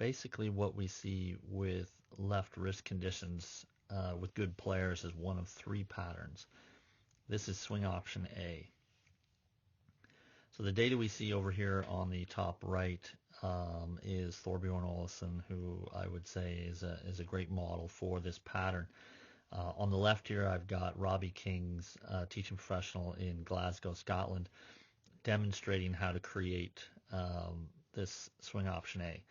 Basically what we see with left wrist conditions with good players is one of three patterns. This is swing option A. So the data we see over here on the top right is Thorbjorn Olesen, who I would say is a great model for this pattern. On the left here, I've got Robbie Kings, teaching professional in Glasgow, Scotland, demonstrating how to create this swing option A.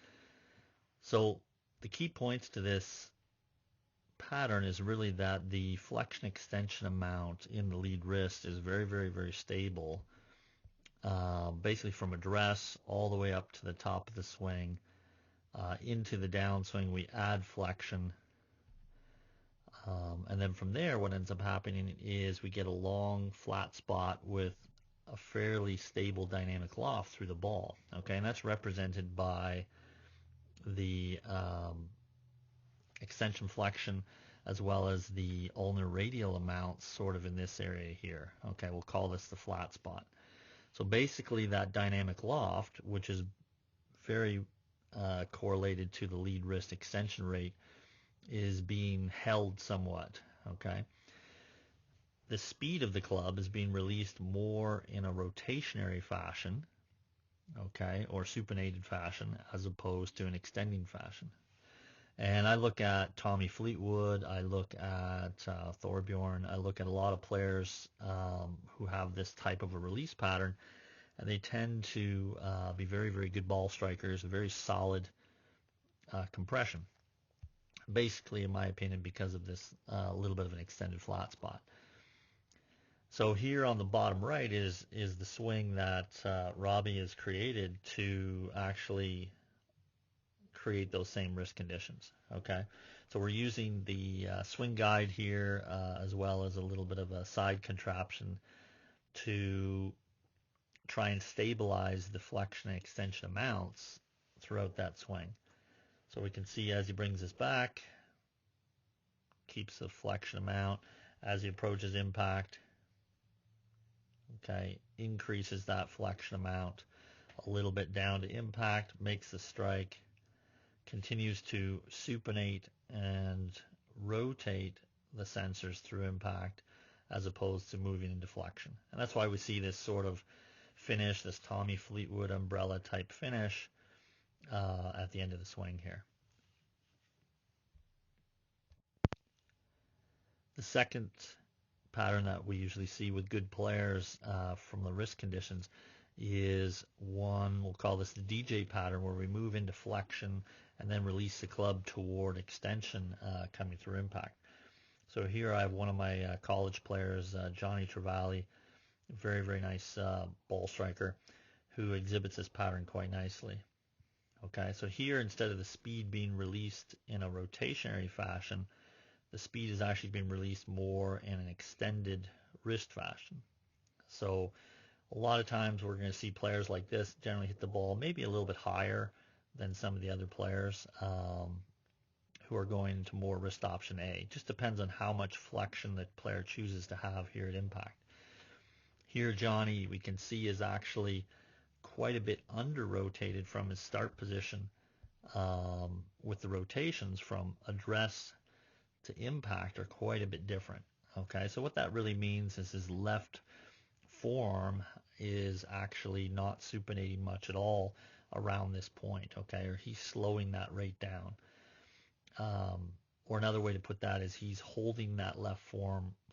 So the key points to this pattern is really that the flexion extension amount in the lead wrist is very, very, very stable. Basically from address all the way up to the top of the swing. Into the downswing we add flexion. And then from there what ends up happening is we get a long flat spot with a fairly stable dynamic loft through the ball. Okay, and that's represented by the extension flexion as well as the ulnar radial amounts sort of in this area here. Okay, we'll call this the flat spot. So basically that dynamic loft, which is very correlated to the lead wrist extension rate, is being held somewhat. Okay, the speed of the club is being released more in a rotationary fashion, okay, or supinated fashion, as opposed to an extending fashion. And I look at Tommy Fleetwood, I look at Thorbjorn, I look at a lot of players who have this type of a release pattern, and they tend to be very, very good ball strikers, very solid compression. Basically, in my opinion, because of this little bit of an extended flat spot. So here on the bottom right is the swing that Robbie has created to actually create those same wrist conditions. Okay, so we're using the swing guide here as well as a little bit of a side contraption to try and stabilize the flexion and extension amounts throughout that swing. So we can see as he brings this back, keeps the flexion amount. As he approaches impact, okay, increases that flexion amount a little bit down to impact, makes the strike, continues to supinate and rotate the sensors through impact as opposed to moving into flexion. And that's why we see this sort of finish, this Tommy Fleetwood umbrella type finish at the end of the swing here. The second pattern that we usually see with good players from the wrist conditions is one, we'll call this the DJ pattern, where we move into flexion and then release the club toward extension coming through impact. So here I have one of my college players, Johnny Trevally, very, very nice ball striker, who exhibits this pattern quite nicely. Okay, so here instead of the speed being released in a rotationary fashion, the speed is actually being released more in an extended wrist fashion. So a lot of times we're going to see players like this generally hit the ball maybe a little bit higher than some of the other players who are going into more wrist option A. It just depends on how much flexion the player chooses to have here at impact. Here Johnny, we can see, is actually quite a bit under rotated from his start position with the rotations from address to impact are quite a bit different. Okay, so what that really means is his left forearm is actually not supinating much at all around this point, okay, or he's slowing that rate down. Or another way to put that is he's holding that left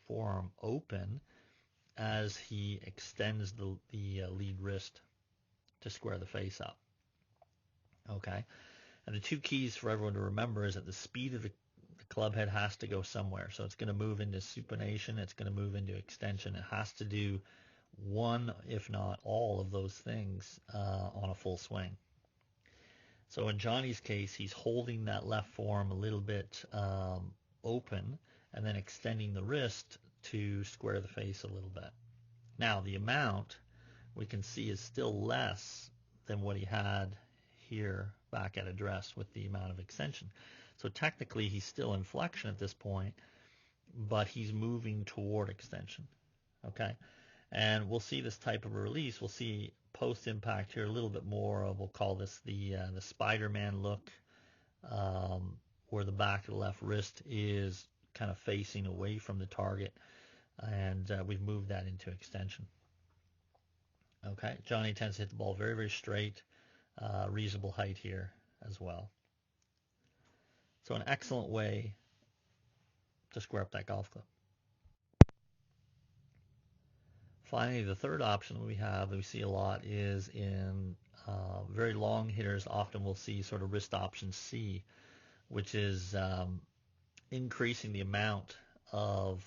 forearm open as he extends the lead wrist to square the face up. Okay, and the two keys for everyone to remember is that the speed of the club head has to go somewhere. So it's going to move into supination, it's going to move into extension. It has to do one, if not all, of those things on a full swing. So in Johnny's case, he's holding that left forearm a little bit open and then extending the wrist to square the face a little bit. Now the amount we can see is still less than what he had here back at address with the amount of extension. So technically he's still in flexion at this point, but he's moving toward extension. Okay, and we'll see this type of a release. We'll see post impact here a little bit more. We'll call this the Spider-Man look where the back of the left wrist is kind of facing away from the target, and we've moved that into extension. Okay, Johnny tends to hit the ball very, very straight, reasonable height here as well. So an excellent way to square up that golf club. Finally, the third option we have that we see a lot is in very long hitters. Often we'll see sort of wrist option C, which is increasing the amount of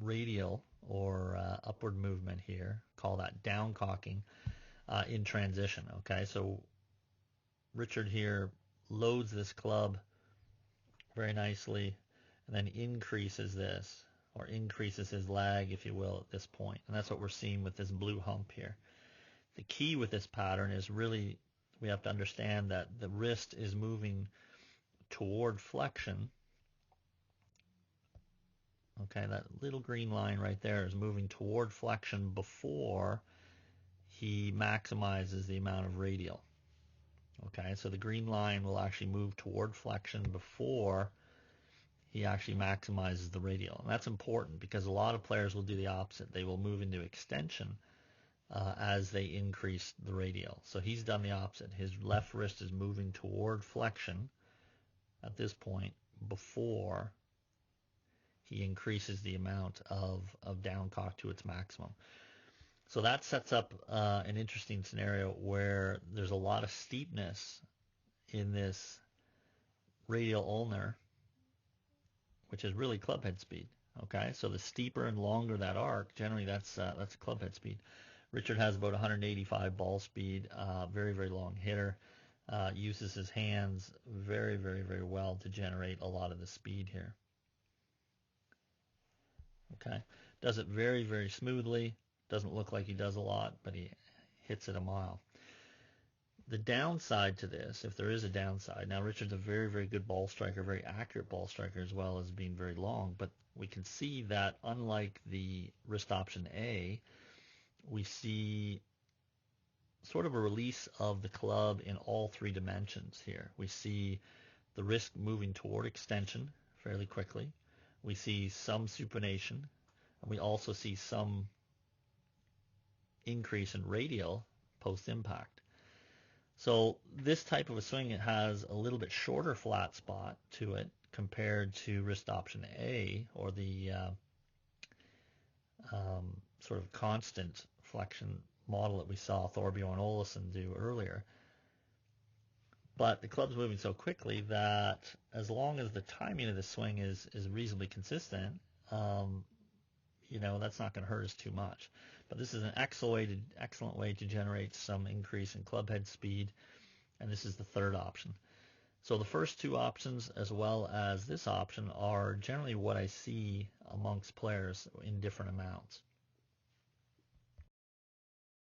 radial or upward movement here. Call that down cocking in transition. Okay, so Richard here loads this club very nicely and then increases this, or increases his lag, if you will, at this point. And that's what we're seeing with this blue hump here. The key with this pattern is really we have to understand that the wrist is moving toward flexion. Okay, that little green line right there is moving toward flexion before he maximizes the amount of radial. Okay, so the green line will actually move toward flexion before he actually maximizes the radial. And that's important because a lot of players will do the opposite. They will move into extension as they increase the radial. So he's done the opposite. His left wrist is moving toward flexion at this point before he increases the amount of down cock to its maximum. So that sets up an interesting scenario where there's a lot of steepness in this radial ulnar, which is really club head speed. Okay, so the steeper and longer that arc, generally that's club head speed. Richard has about 185 ball speed, very, very long hitter, uses his hands very, very, very well to generate a lot of the speed here. Okay, does it very, very smoothly. Doesn't look like he does a lot, but he hits it a mile. The downside to this, if there is a downside, now Richard's a very, very good ball striker, very accurate ball striker as well as being very long, but we can see that unlike the wrist option A, we see sort of a release of the club in all three dimensions here. We see the wrist moving toward extension fairly quickly. We see some supination, and we also see some increase in radial post-impact. So this type of a swing, it has a little bit shorter flat spot to it compared to wrist option A, or the sort of constant flexion model that we saw Thorbjorn Olesen do earlier. But the club's moving so quickly that as long as the timing of the swing is reasonably consistent, that's not going to hurt us too much. But this is an excellent way to generate some increase in club head speed, and this is the third option. So the first two options, as well as this option, are generally what I see amongst players in different amounts.